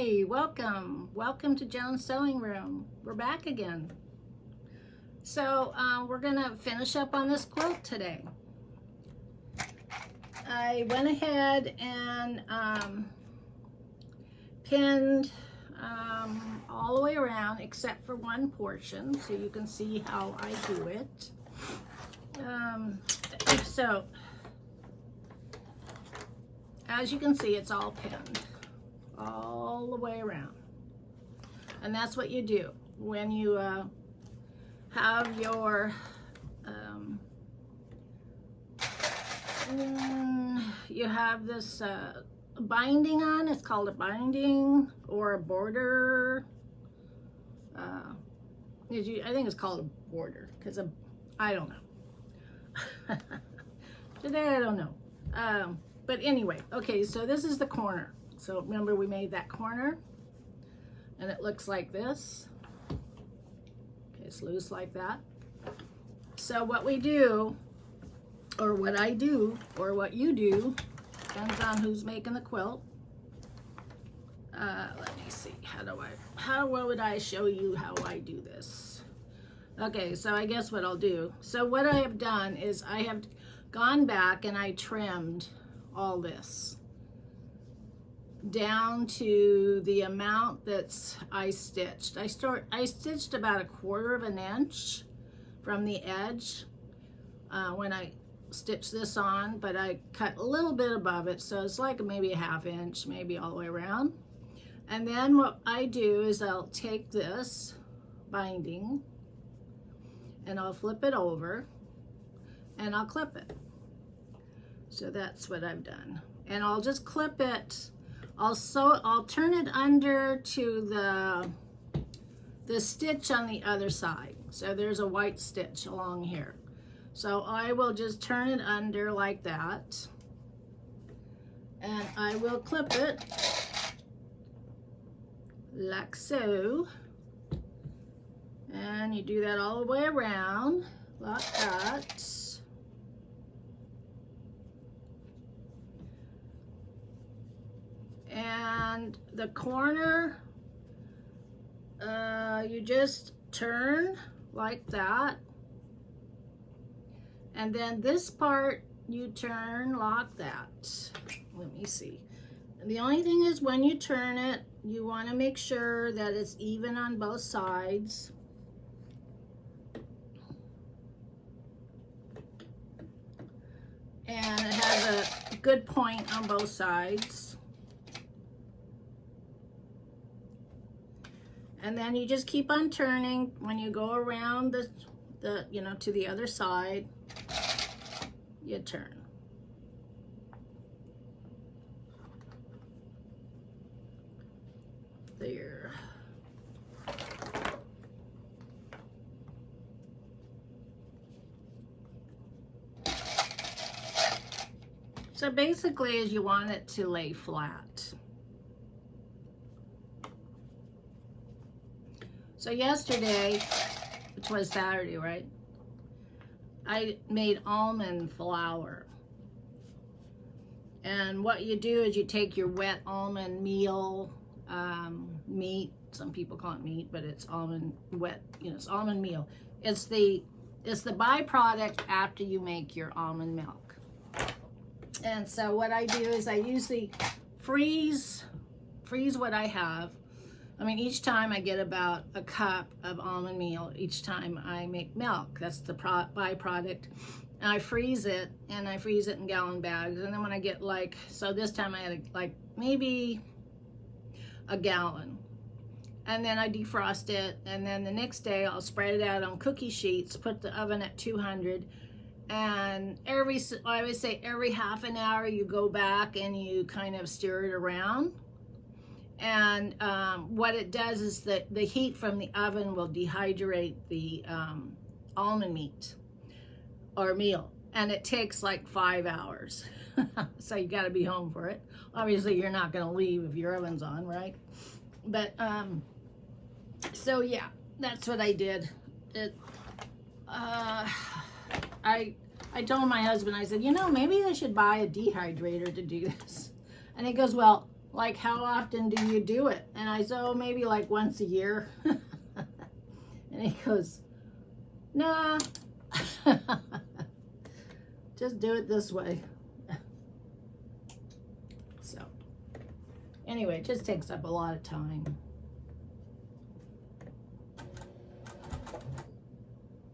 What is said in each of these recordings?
Hey, welcome to Joan's Sewing Room. We're back again. So we're gonna finish up on this quilt today. I went ahead and pinned all the way around except for one portion, so you can see how I do it. So as you can see, it's all pinned all the way around, and that's what you do when you have your you have this binding on. It's called a binding or a border. I think it's called a border because I don't know. Today I don't know. But anyway, okay, so this is the corner. So remember we made that corner, and it looks like this. Okay, it's loose like that. So what we do, or what I do, or what you do, depends on who's making the quilt. Let me see, how would I show you how I do this? Okay, so I guess what I'll do. So what I have done is I have gone back and I trimmed all this down to the amount that's I stitched. I stitched about 1/4 of an inch from the edge when I stitched this on, but I cut a little bit above it, so it's like maybe 1/2 inch, maybe all the way around. And then what I do is I'll take this binding and I'll flip it over and I'll clip it. So that's what I've done. And I'll just clip it. I'll turn it under to the stitch on the other side. So there's a white stitch along here. So I will just turn it under like that. And I will clip it like so. And you do that all the way around like that. And the corner, you just turn like that. And then this part, you turn like that. Let me see. And the only thing is when you turn it, you want to make sure that it's even on both sides. And it has a good point on both sides. And then you just keep on turning when you go around to the other side, you turn. There. So basically, is you want it to lay flat. So yesterday, which was Saturday, right? I made almond flour. And what you do is you take your wet almond meal, meat. Some people call it meat, but it's almond wet. It's almond meal. It's the byproduct after you make your almond milk. And so what I do is I usually freeze what I have. I mean, each time I get about a cup of almond meal each time I make milk. That's the byproduct. And I freeze it, in gallon bags. And then when I get so this time I had maybe a gallon. And then I defrost it. And then the next day I'll spread it out on cookie sheets, put the oven at 200. And I would say every half an hour you go back and you kind of stir it around. And what it does is that the heat from the oven will dehydrate the almond meat or meal, and it takes like 5 hours. So you got to be home for it. Obviously you're not going to leave if your oven's on, right? But so yeah, that's what I did. I told my husband, I said, maybe I should buy a dehydrator to do this. And he goes, well, like, how often do you do it? And I said, oh, maybe like once a year. And he goes, nah, just do it this way. So anyway, it just takes up a lot of time.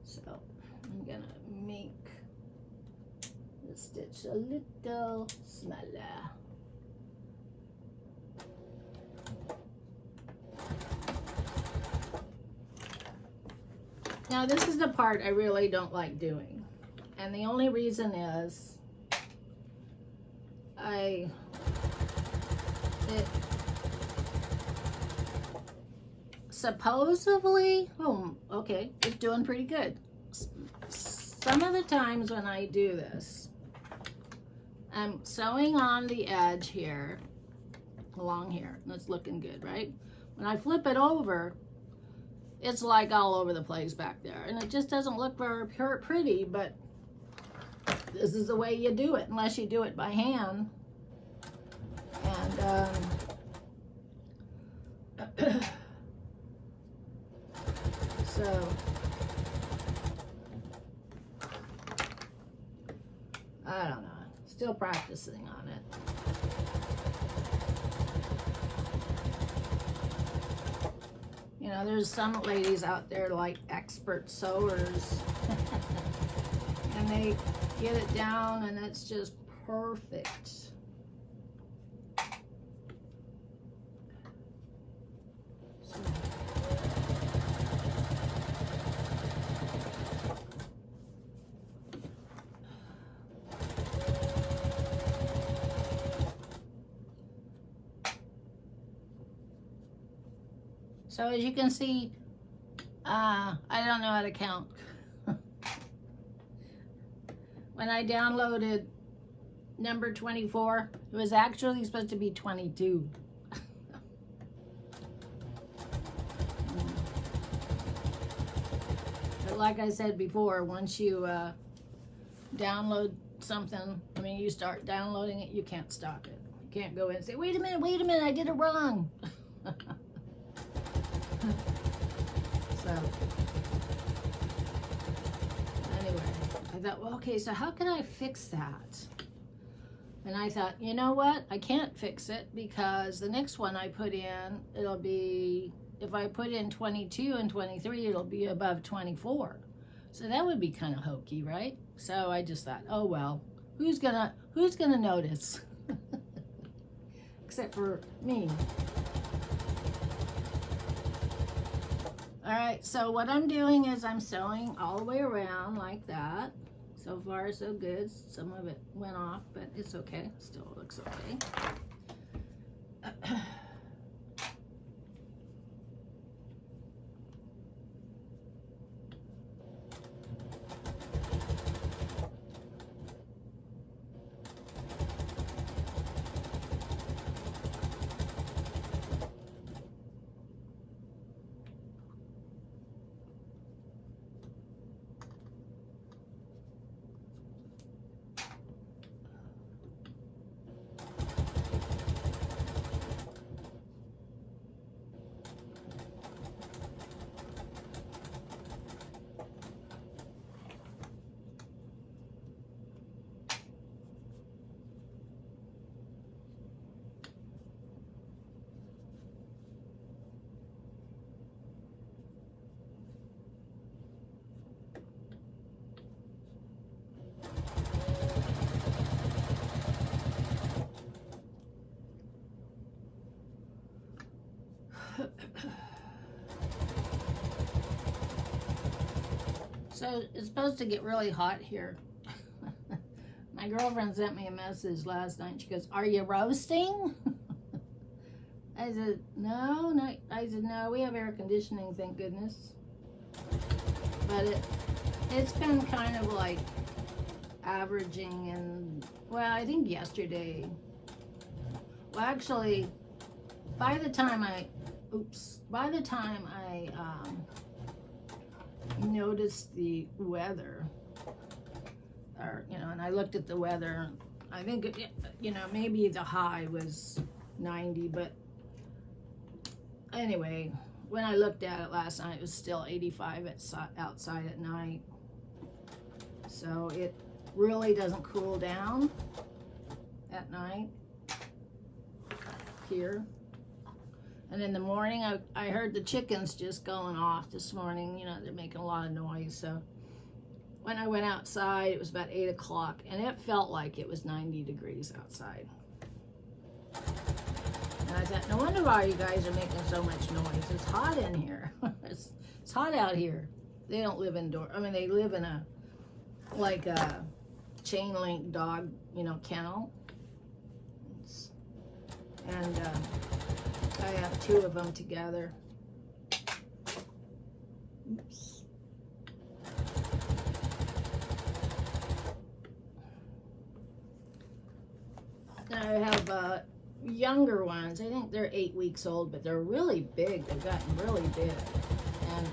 So I'm gonna make the stitch a little smaller. Now this is the part I really don't like doing, and the only reason is supposedly, oh, okay, it's doing pretty good. Some of the times when I do this, I'm sewing on the edge here, along here, and it's looking good, right? When I flip it over, it's like all over the place back there, and it just doesn't look very pretty, but this is the way you do it, unless you do it by hand. And so I don't know, still practicing on it. You know, there's some ladies out there like expert sewers and they get it down and it's just perfect. So as you can see, I don't know how to count. When I downloaded number 24, it was actually supposed to be 22. But like I said before, once you download something, I mean, you start downloading it, you can't stop it. You can't go in and say, wait a minute, I did it wrong. So anyway, I thought, well, okay, so how can I fix that? And I thought, you know what? I can't fix it because the next one I put in, it'll be, if I put in 22 and 23, it'll be above 24. So that would be kind of hokey, right? So I just thought, oh well, who's gonna notice? Except for me. All right, so what I'm doing is I'm sewing all the way around like that. So far, so good. Some of it went off, but it's okay. Still looks okay. So it's supposed to get really hot here. My girlfriend sent me a message last night. She goes, "Are you roasting?" I said, no. I said, no, we have air conditioning, thank goodness. But it's been kind of like averaging, and well, I think yesterday, well, actually, by the time I noticed the weather, or, you know, and I looked at the weather, I think, you know, maybe the high was 90, but anyway, when I looked at it last night, it was still 85 outside at night. So it really doesn't cool down at night here. And in the morning, I heard the chickens just going off this morning. You know, they're making a lot of noise. So when I went outside, it was about 8 o'clock, and it felt like it was 90 degrees outside. And I thought, no wonder why you guys are making so much noise. It's hot in here. It's hot out here. They don't live indoor. I mean, they live in a, like a chain link dog, you know, kennel. And I have 2 of them together. Oops. I have younger ones. I think they're 8 weeks old, but they're really big. They've gotten really big. And,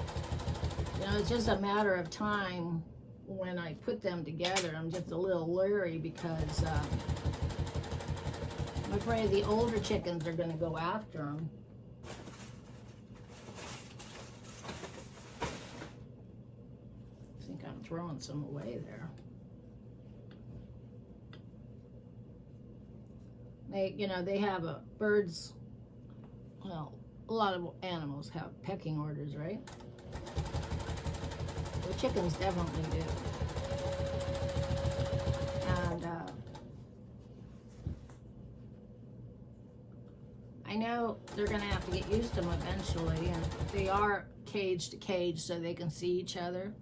you know, it's just a matter of time when I put them together. I'm just a little leery because I'm afraid the older chickens are going to go after them. I think I'm throwing some away there. They, you know, they have birds, well, a lot of animals have pecking orders, right? The chickens definitely do. And I know they're going to have to get used to them eventually, and they are cage to cage so they can see each other.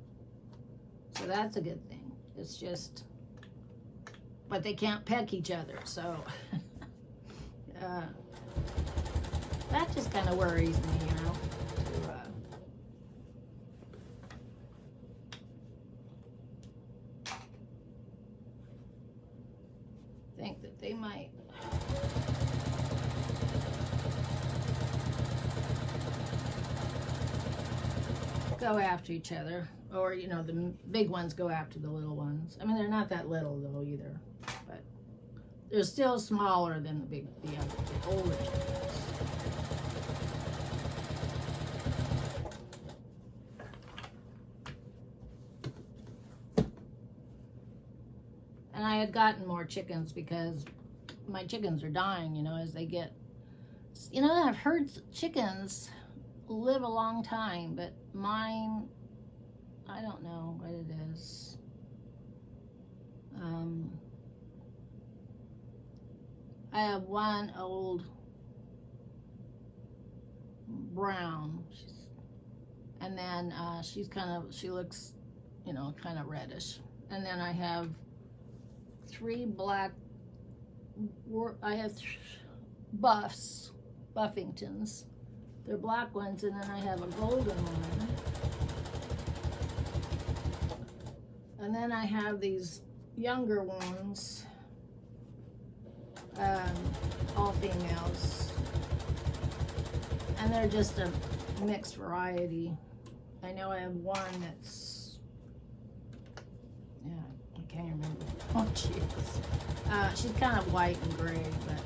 So that's a good thing. It's just, but they can't peck each other, so that just kind of worries me, you know. Think that they might go after each other, or you know, the big ones go after the little ones. I mean, they're not that little though either, but they're still smaller than the older chickens. And I had gotten more chickens because my chickens are dying, you know, as they get, you know, I've heard chickens live a long time, but mine, I don't know what it is. I have one old brown, and then she looks, you know, kind of reddish. And then I have 3 black, I have Buffingtons. They're black ones, and then I have a golden one. And then I have these younger ones, all females. And they're just a mixed variety. I know I have one that's, yeah, I can't remember. Oh, jeez. She's kind of white and gray, but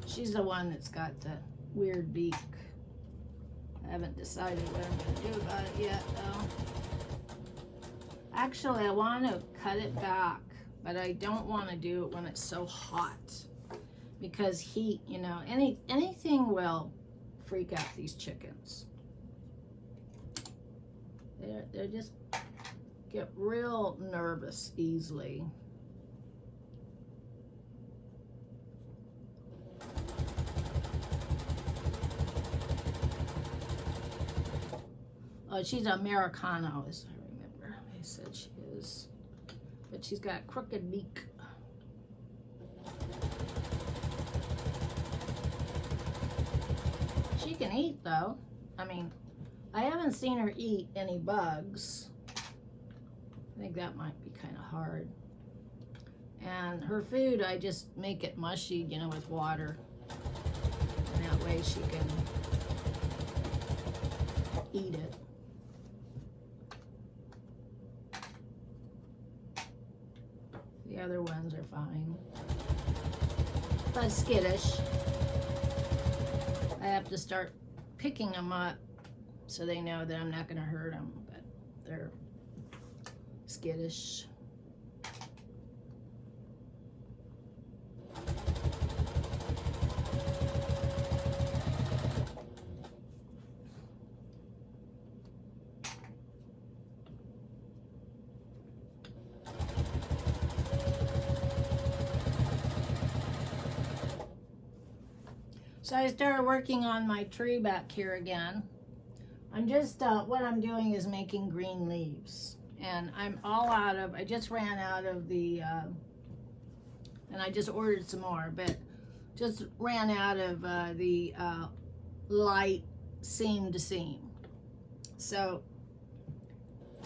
she's the one that's got the weird beak. I haven't decided what I'm going to do about it yet, though. Actually, I want to cut it back, but I don't want to do it when it's so hot. Because heat, you know, anything will freak out these chickens. They just get real nervous easily. Oh, she's Americano, as I remember. I said she is. But she's got a crooked beak. She can eat, though. I mean, I haven't seen her eat any bugs. I think that might be kind of hard. And her food, I just make it mushy, you know, with water. And that way she can eat it. The other ones are fine. But skittish. to start picking them up so they know that I'm not going to hurt them, but they're skittish. So I started working on my tree back here again. I'm just, what I'm doing is making green leaves. And I'm all out of, I just ran out of the, and I just ordered some more, but just ran out of the light seam to seam. So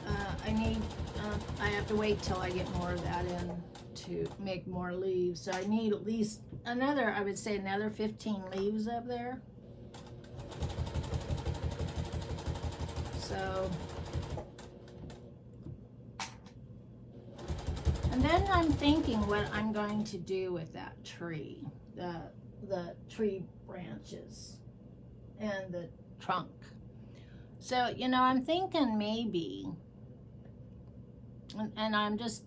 I have to wait till I get more of that in to make more leaves. So I need at least another, I would say another 15 leaves up there. So, and then I'm thinking what I'm going to do with that tree, the tree branches and the trunk. So, you know, I'm thinking maybe, and I'm just,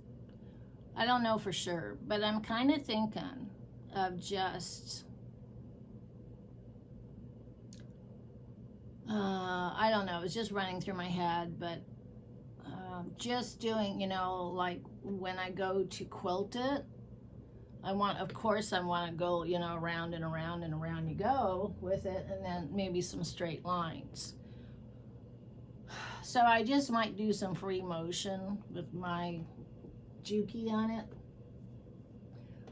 I don't know for sure, but I'm kind of thinking of just, I don't know, it's just running through my head, but just doing, you know, like when I go to quilt it, of course I want to go, you know, around and around and around you go with it, and then maybe some straight lines. So I just might do some free motion with my Juki on it.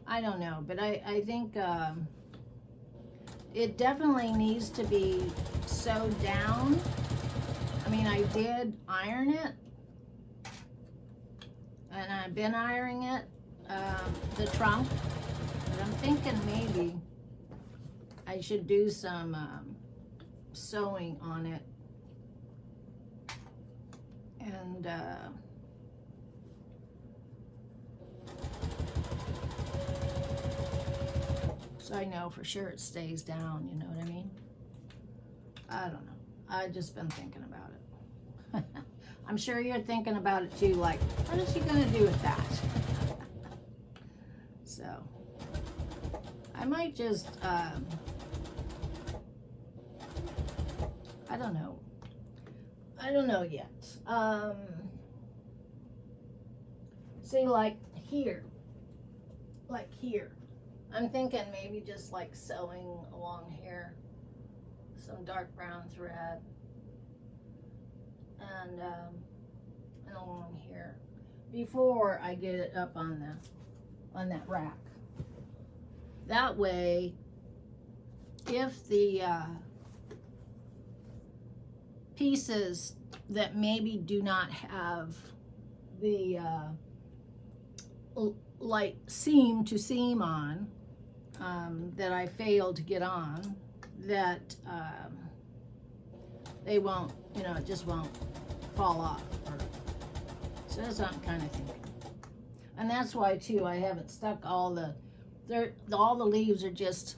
I don't know, but I think it definitely needs to be sewed down. I mean, I did iron it, and I've been ironing it, the trunk, but I'm thinking maybe I should do some sewing on it, and so I know for sure it stays down, you know what I mean? I don't know. I've just been thinking about it. I'm sure you're thinking about it too, like, what is she gonna do with that? So, I might just, I don't know. I don't know yet. See, like here, I'm thinking maybe just like sewing along here, some dark brown thread, and along here before I get it up on that rack. That way, if the pieces that maybe do not have the like seam to seam on, that I failed to get on, that they won't, you know, it just won't fall off. So that's what I'm kind of thinking. And that's why too I haven't stuck all the leaves are just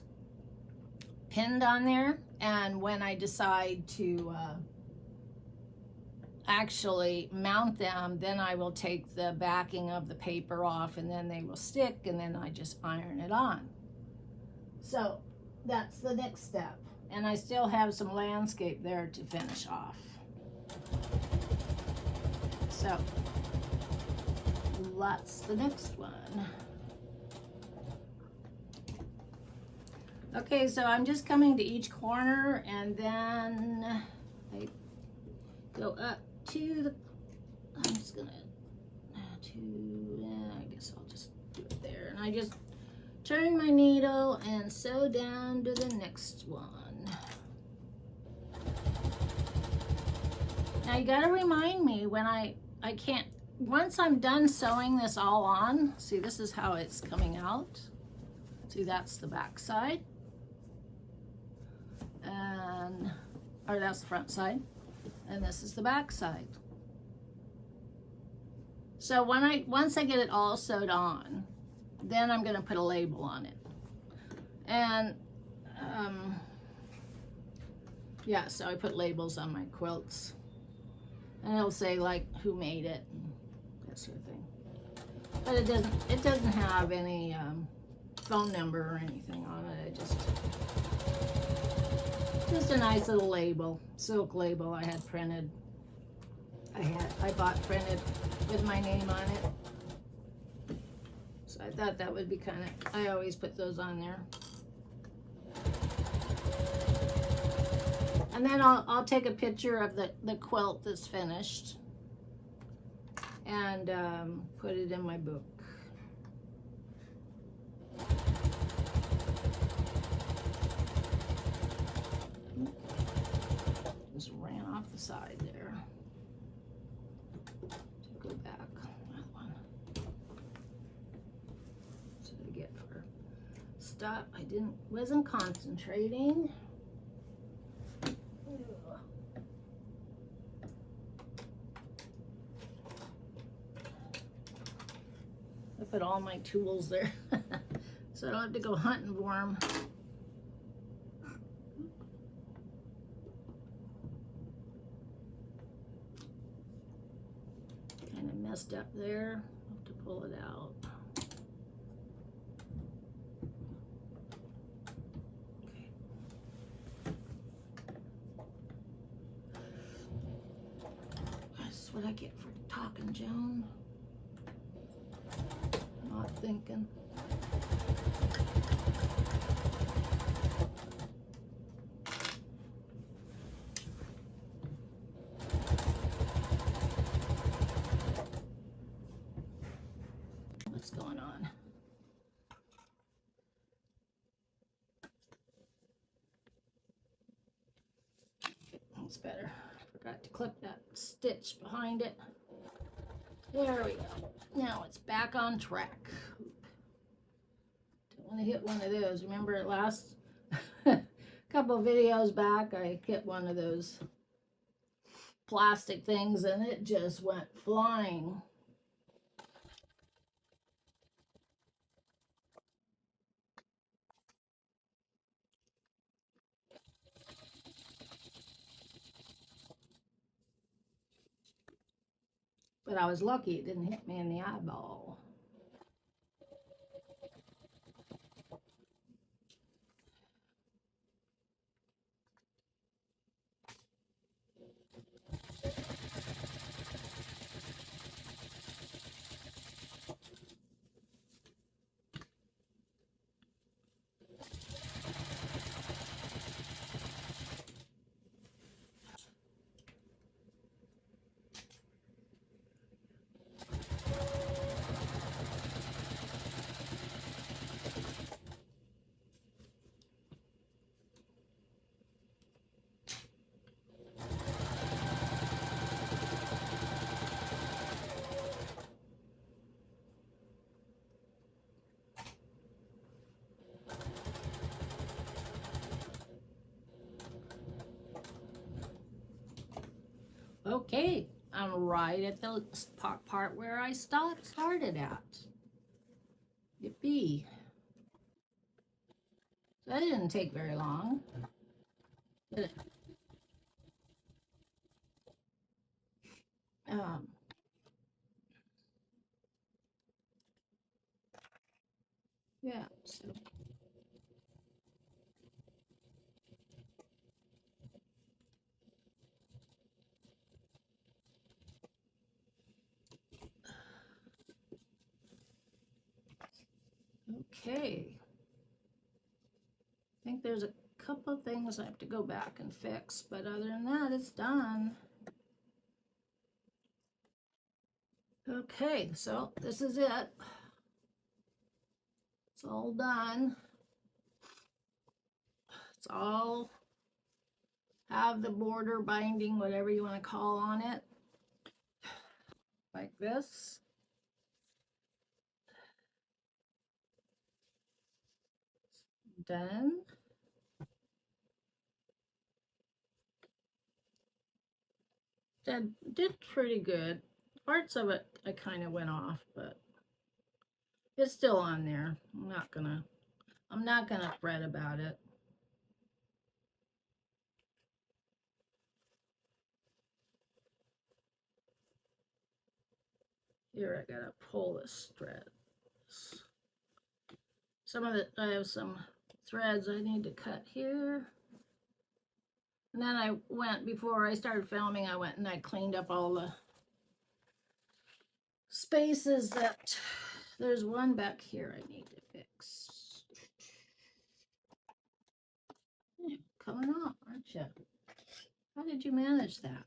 pinned on there, and when I decide to actually mount them, then I will take the backing of the paper off, and then they will stick, and then I just iron it on. So that's the next step, and I still have some landscape there to finish off. So that's the next one. Okay, so I'm just coming to each corner, and then I go up to the, I'm just gonna I guess I'll just do it there, and I just turn my needle and sew down to the next one. Now you gotta remind me when I can't, once I'm done sewing this all on, see, this is how it's coming out. See, that's the back side, and, or that's the front side, and this is the back side. So once I get it all sewed on, then I'm going to put a label on it. And Yeah, so I put labels on my quilts, and it'll say like who made it and that sort of thing. But it doesn't have any phone number or anything on it. It just a nice little label, silk label I had printed. I bought printed with my name on it. So I thought that would be kind of, I always put those on there. And then I'll take a picture of the quilt that's finished and put it in my book. Just ran off the side there. To go back, that one. That's what I get for stop. Wasn't concentrating. I put all my tools there, so I don't have to go hunting for them. Kind of messed up there. I'll have to pull it out. Okay. That's what I get for talking, Joan. Not thinking. What's going on? That's better. Forgot to clip that stitch behind it. There we go. Now it's back on track. Don't want to hit one of those. Remember last couple of videos back, I hit one of those plastic things and it just went flying. But I was lucky it didn't hit me in the eyeball. Okay, I'm right at the part where I started at. Yippee. So that didn't take very long. Did it? Yeah, so. Okay. I think there's a couple things I have to go back and fix, but other than that, it's done. Okay, so this is it. It's all done. It's all have the border binding, whatever you want to call on it, like this. Done. Did pretty good. Parts of it I kind of went off, but it's still on there. I'm not gonna fret about it. Here, I gotta pull this thread. Some of it, I have some threads I need to cut here. And then I went, before I started filming, I went and I cleaned up all the spaces that, there's one back here I need to fix. You're coming off, aren't you? How did you manage that?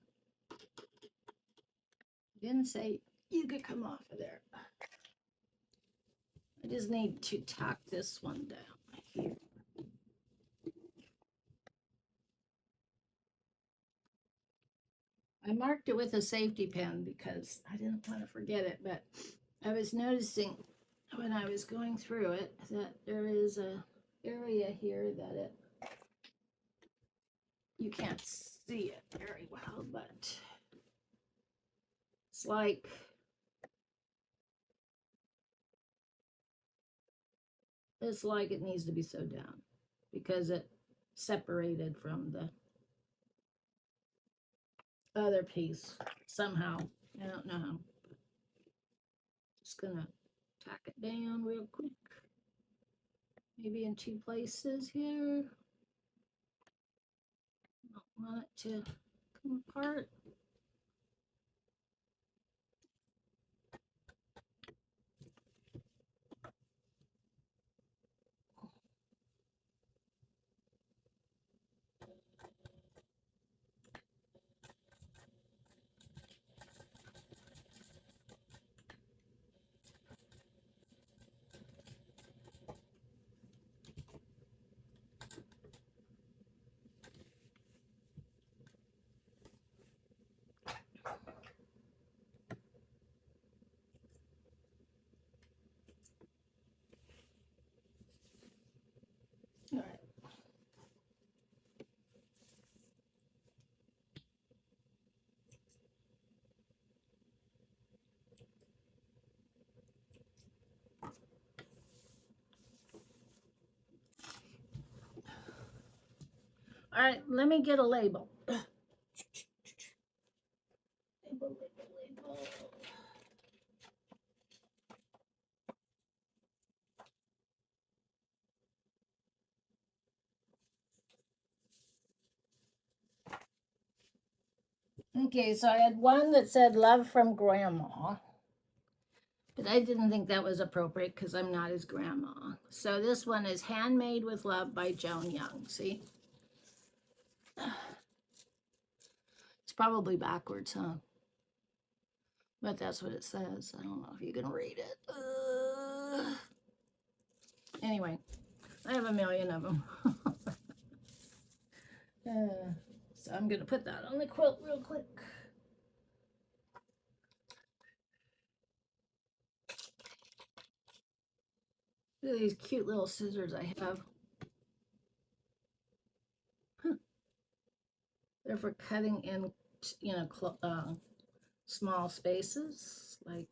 You didn't say you could come off of there. I just need to tack this one down here. I marked it with a safety pin because I didn't want to forget it, but I was noticing when I was going through it that there is a area here that it, you can't see it very well, but it's like it needs to be sewed down because it separated from the other piece somehow. I don't know how. Just gonna tack it down real quick. Maybe in 2 places here. Don't want it to come apart. All right. All right, let me get a label. Label. Okay, so I had one that said love from grandma, but I didn't think that was appropriate because I'm not his grandma. So this one is Handmade with Love by Joan Young. See? It's probably backwards, huh? But that's what it says. I don't know if you can read it. Anyway, I have a million of them. So I'm going to put that on the quilt real quick. Look at these cute little scissors I have. They're for cutting in, small spaces, like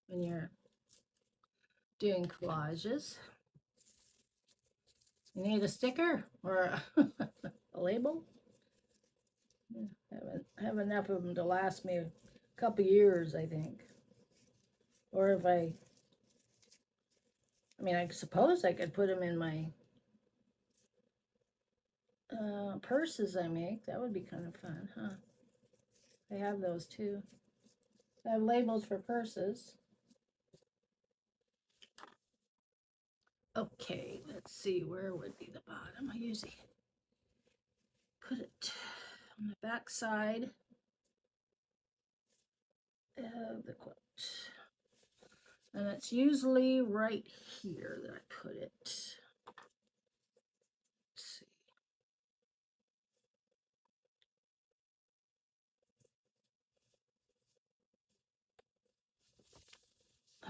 when you're doing collages. You need a sticker or a label? I have enough of them to last me a couple years, I think. Or if I suppose I could put them in my purses I make. That would be kind of fun, huh? I have those too. I have labels for purses. Okay, let's see, where would be the bottom? I usually put it on the back side of the quilt. And it's usually right here that I put it. Let's see.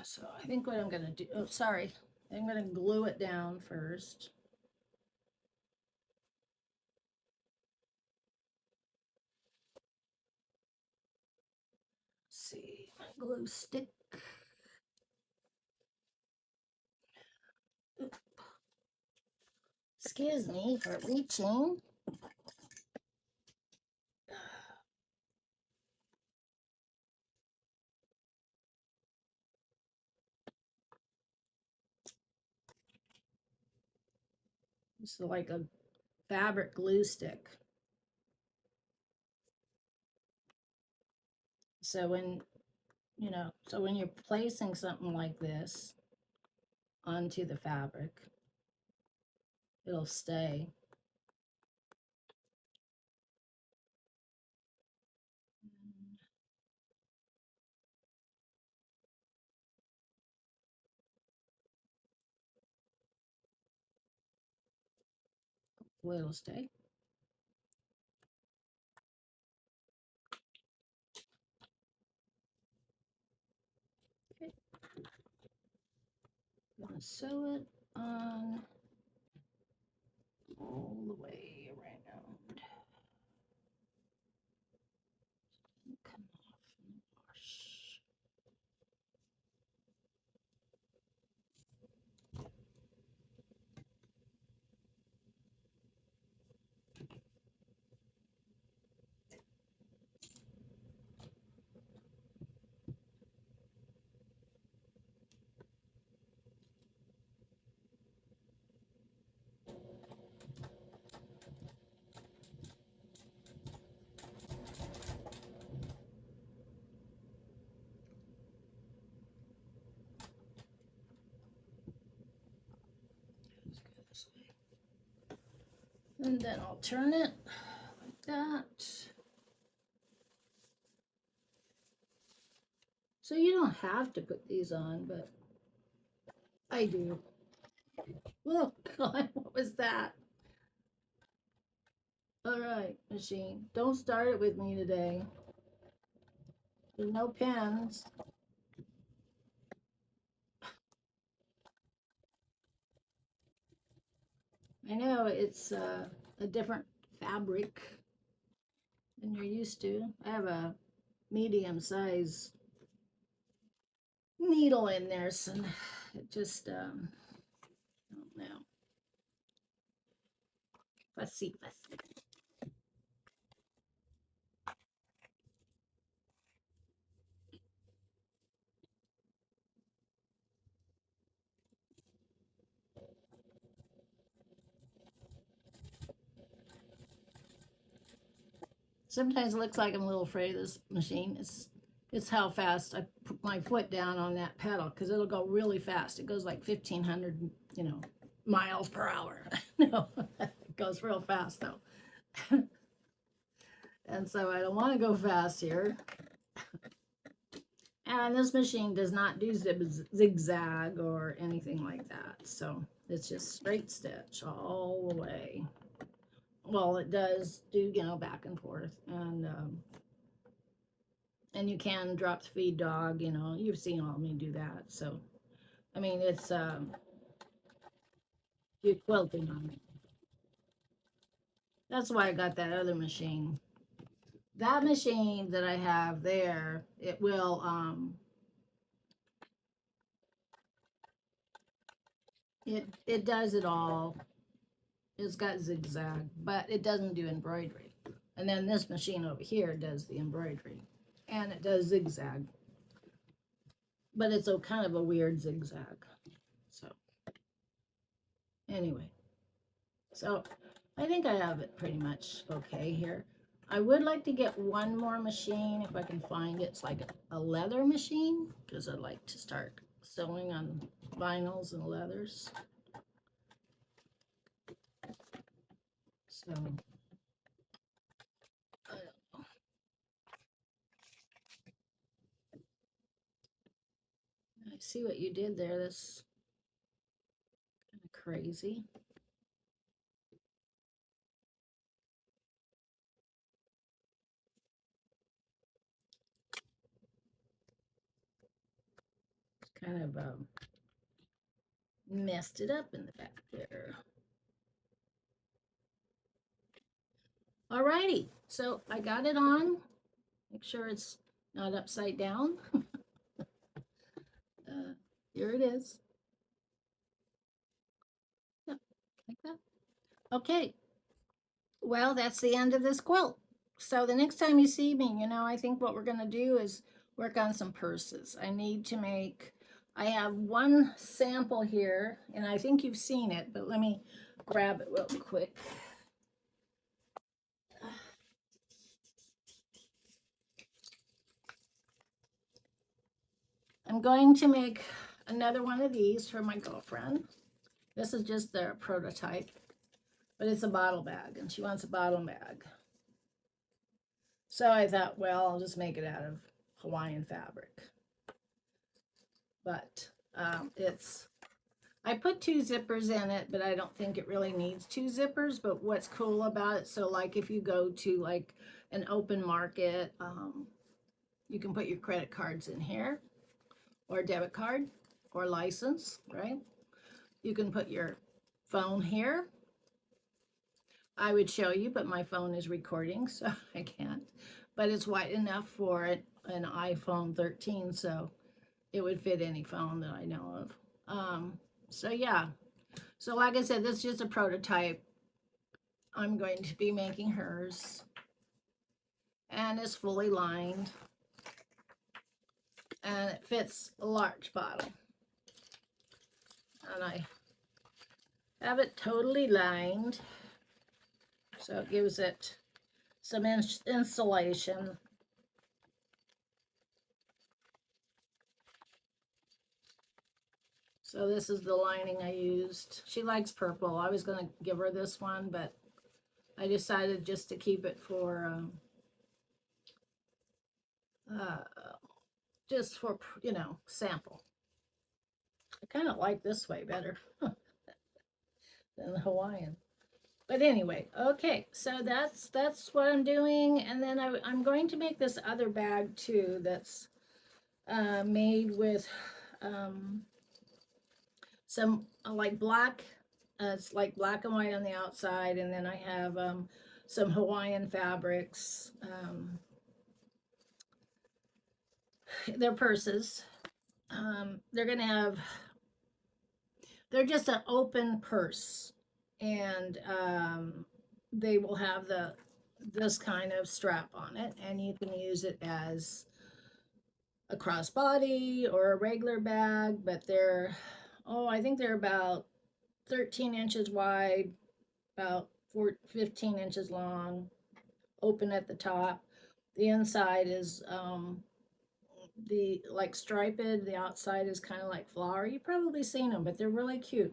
So I think what I'm going to do, oh, sorry, I'm going to glue it down first. Let's see, my glue stick. Oop. Excuse me for reaching. It's like a fabric glue stick. So when you're placing something like this onto the fabric, it'll stay. Hopefully it'll stay. Okay. I'm gonna sew it on all the way around. Come off and wash. Let's go this way. And then I'll turn it like that. So you don't have to put these on, but I do. Oh God, what was that? All right, machine. Don't start it with me today. There's no pins. I know it's a different fabric than you're used to. I have a medium size needle in there, so it just, I don't know. Fussy. Sometimes it looks like I'm a little afraid of this machine. It's how fast I put my foot down on that pedal because it'll go really fast. It goes like 1,500, miles per hour. No, it goes real fast though. And so I don't want to go fast here. And this machine does not do zigzag or anything like that. So it's just straight stitch all the way. Well, it does do, back and forth. And you can drop the feed dog, you've seen all of me do that. So, I mean, it's, you're quilting on it. That's why I got that other machine. That machine that I have there, it will, it does it all. It's got zigzag, but it doesn't do embroidery. And then this machine over here does the embroidery. And it does zigzag. But it's a kind of a weird zigzag. So, anyway. So, I think I have it pretty much okay here. I would like to get one more machine if I can find it. It's like a leather machine because I'd like to start sewing on vinyls and leathers. So, I don't know. I see what you did there. That's kind of crazy. It's kind of messed it up in the back there. Alrighty, so I got it on. Make sure it's not upside down. Here it is. Yep, like that. Okay, well, that's the end of this quilt. So the next time you see me, I think what we're going to do is work on some purses. I have one sample here, and I think you've seen it, but let me grab it real quick. I'm going to make another one of these for my girlfriend. This is just their prototype, but it's a bottle bag, and she wants a bottle bag. So I thought, well, I'll just make it out of Hawaiian fabric. But I put 2 zippers in it, but I don't think it really needs 2 zippers. But what's cool about it, so like if you go to like an open market, you can put your credit cards in here, or a debit card, or license, right? You can put your phone here. I would show you, but my phone is recording, so I can't. But it's wide enough for an iPhone 13, so it would fit any phone that I know of. So yeah. So like I said, this is just a prototype. I'm going to be making hers. And it's fully lined. And it fits a large bottle. And I have it totally lined. So it gives it some insulation. So this is the lining I used. She likes purple. I was going to give her this one, but I decided just to keep it for, just for, you know, sample. I kind of like this way better than the Hawaiian. But anyway, okay, so that's what I'm doing. And then I'm going to make this other bag too that's made with some like black, it's like black and white on the outside, and then I have some Hawaiian fabrics. They're purses. They're gonna have, they're just an open purse, and they will have this kind of strap on it, and you can use it as a crossbody or a regular bag. But they're, I think they're about 13 inches wide, about 15 inches long, open at the top. The inside is the like striped, the outside is kind of like flower. You've probably seen them, but they're really cute.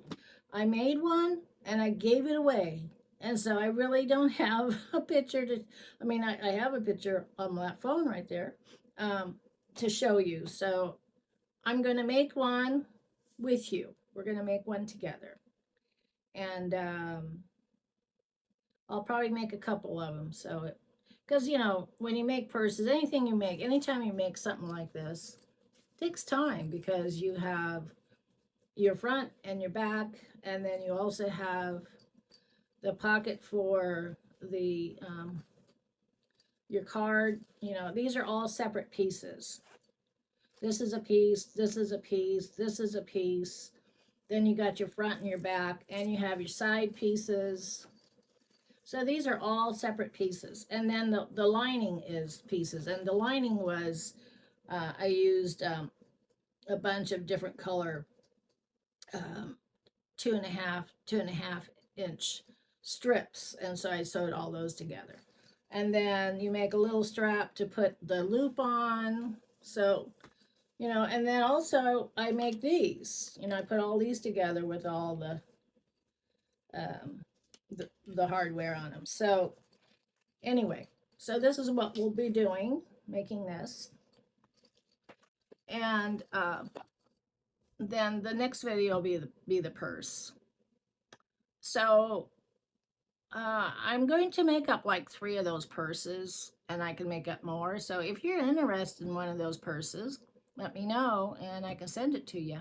I made one and I gave it away, and so I really don't have a picture to, I mean, I have a picture on that phone right there to show you. So I'm going to make one with you. We're going to make one together, and I'll probably make a couple of them. So because, you know, when you make purses, anything you make, anytime you make something like this, it takes time, because you have your front and your back, and then you also have the pocket for the your card. You know, these are all separate pieces. This is a piece, this is a piece, this is a piece. Then you got your front and your back, and you have your side pieces. So these are all separate pieces. And then the lining is pieces. And the lining was, I used a bunch of different color 2.5 inch strips. And so I sewed all those together. And then you make a little strap to put the loop on. So, you know, and then also I make these. You know, I put all these together with all the hardware on them. So anyway, so this is what we'll be doing, making this. And then the next video will be the purse. So I'm going to make up like 3 of those purses, and I can make up more. So if you're interested in one of those purses, let me know and I can send it to you,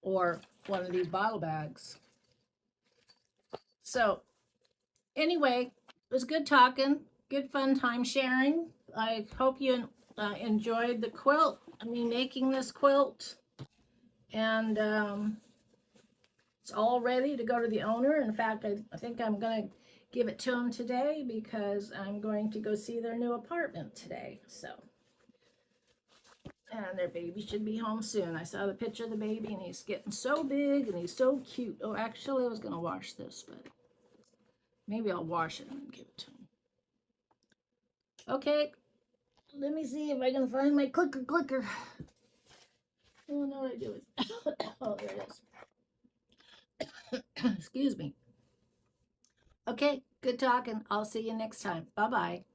or one of these bottle bags. So anyway, it was good talking, good fun time sharing. I hope you enjoyed the quilt, making this quilt. And it's all ready to go to the owner. In fact, I think I'm going to give it to him today, because I'm going to go see their new apartment today. So And their baby should be home soon. I saw the picture of the baby, and he's getting so big, and he's so cute. Oh, actually, I was going to wash this, but maybe I'll wash it and give it to him. Okay, let me see if I can find my clicker. Oh, no, I do it. Oh, there it is. Excuse me. Okay, good talking. I'll see you next time. Bye-bye.